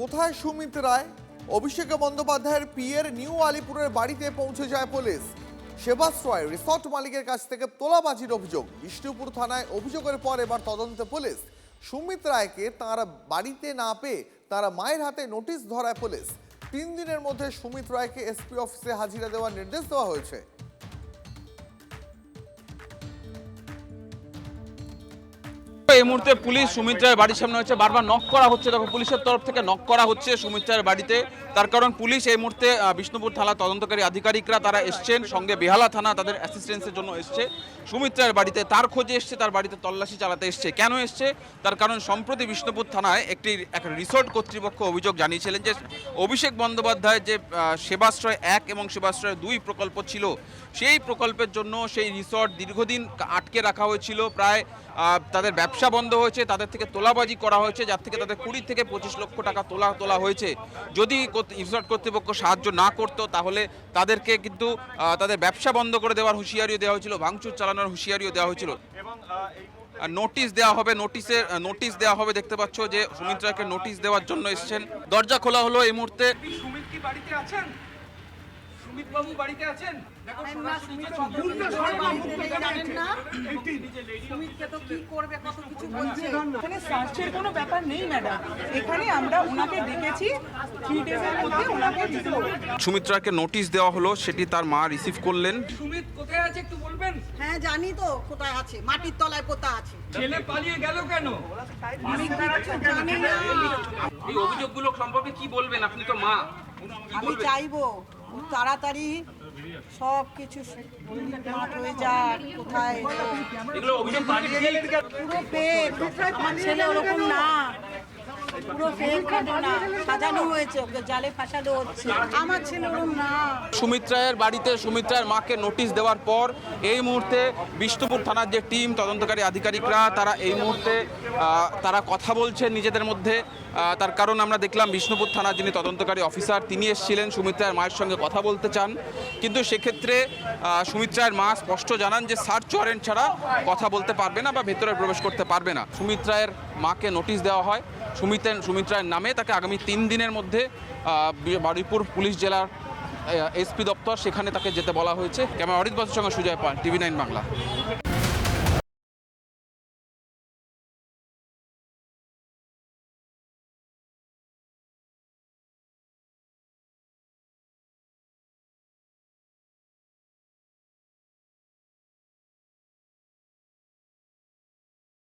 কোথায় সুমিত রায়? অভিষেক বন্দ্যোপাধ্যায়ের Pierre new আলিপুরের বাড়িতে পৌঁছে যায় পুলিশ। সেবাশ্রয় রিসর্ট মালিকের কাছ থেকে তোলাবাজির অভিযোগ। বিষ্ণুপুর থানায় অভিযোগের পর এবার তদন্তে পুলিশ। সুমিত রায়কে তাঁরা বাড়িতে না পেয়ে তারা মায়ের হাতে নোটিশ ধরায় পুলিশ। 3 দিনের মধ্যে সুমিত রায়কে এসপি অফিসে হাজিরা দেওয়ার নির্দেশ দেওয়া হয়েছে। এই মুহূর্তে পুলিশ সুমিত রায়ের বাড়ির সামনে হচ্ছে, বারবার নক করা হচ্ছে। দেখো, পুলিশের তরফ থেকে নক করা হচ্ছে সুমিত রায়ের বাড়িতে। তার কারণ পুলিশ এই মুহূর্তে বিষ্ণুপুর থানা তদন্তকারী আধিকারিকরা তারা এসছেন, সঙ্গে বেহালা থানা তাদের অ্যাসিস্ট্যান্সের জন্য এসছে সুমিত রায়ের বাড়িতে। তার খোঁজে এসছে, তার বাড়িতে তল্লাশি চালাতে এসছে। কেন এসছে? তার কারণ সম্প্রতি বিষ্ণুপুর থানায় এক রিসর্ট কর্তৃপক্ষ অভিযোগ জানিয়েছিলেন যে অভিষেক বন্দ্যোপাধ্যায়ের যে সেবাশ্রয় 1 এবং সেবাশ্রয় 2 প্রকল্প ছিল, সেই প্রকল্পের জন্য সেই রিসর্ট দীর্ঘদিন আটকে রাখা হয়েছিল। প্রায় তাদের ব্যবসা বন্ধ হয়েছে, তাদের থেকে তোলাবাজি করা হয়েছে, যার থেকে তাদের 20 থেকে 25 লক্ষ টাকা তোলা হয়েছে। যদি রিসর্ট কর্তৃপক্ষ সাহায্য না করতো তাহলে তাদেরকে কিন্তু তাদের ব্যবসা বন্ধ করে দেওয়ার হুঁশিয়ারিও দেওয়া হয়েছিল, ভাঙচুর চালানোর হুঁশিয়ারিও দেওয়া হয়েছিল এবং নোটিশ দেওয়া হবে। দেখতে পাচ্ছ যে সুমিত রায়কে নোটিশ দেওয়ার জন্য এসেছেন। দরজা খোলা হলো এই মুহূর্তে। সুমিত কি বাড়িতে আছেন? সুমিত বাবু বাড়িতে আছেন? দেখো, সুমিতকে তো কি করবে, কত কিছু বলছে। এখানে সার্চের কোনো ব্যাপার নেই ম্যাডাম। এখানে আমরা ওনাকে ডেকেছি, 3 ডেজের মধ্যে ওনাকে দিতে হবে। সুমিত রায়কে নোটিশ দেওয়া হলো, সেটি তার মা রিসিভ করলেন। সুমিত কোথায় আছে একটু বলবেন? হ্যাঁ জানি তো কোথায় আছে, মাটির তলায় পোতা আছে। ছেলে পালিয়ে গেল কেন? আমি জানি না। এই অভিযোগগুলো সম্পর্কে কি বলবেন? আপনি তো মা। আমি চাইবো তাড়াতাড়ি সব কিছু মাঠ হয়ে যাক। কোথায় এগুলো অভিযোগ পুরো ফেক, আমার ছেলে ওরকম না, পুরো ফেক ঘটনা সাজানো হয়েছে, ওকে জালে ফাঁসানো হচ্ছে। আমার ছেলে ওরকম না। সুমিত রায়ের বাড়িতে সুমিত রায়ের মাকে নোটিশ দেওয়ার পর এই মুহূর্তে বিষ্ণুপুর থানার যে টিম তদন্তকারী আধিকারিকরা তারা এই মুহূর্তে তারা কথা বলছেন নিজেদের মধ্যে। তার কারণ আমরা দেখলাম বিষ্ণুপুর থানার যিনি তদন্তকারী অফিসার তিনি এসেছিলেন সুমিত রায়ের মায়ের সঙ্গে কথা বলতে চান, কিন্তু সেক্ষেত্রে সুমিত রায়ের মা স্পষ্ট জানান যে সার্চ ওয়ারেন্ট ছাড়া কথা বলতে পারবে না বা ভেতরে প্রবেশ করতে পারবে না। সুমিত রায়ের মাকে নোটিশ দেওয়া হয় সুমিত রায়ের নামে। তাকে আগামী 3 দিনের মধ্যে বারুইপুর পুলিশ জেলার এসপি দপ্তর সেখানে তাকে যেতে বলা হয়েছে। ক্যামেরা অরিত বাসুর সঙ্গে সুজয় পাল, TV9 বাংলা।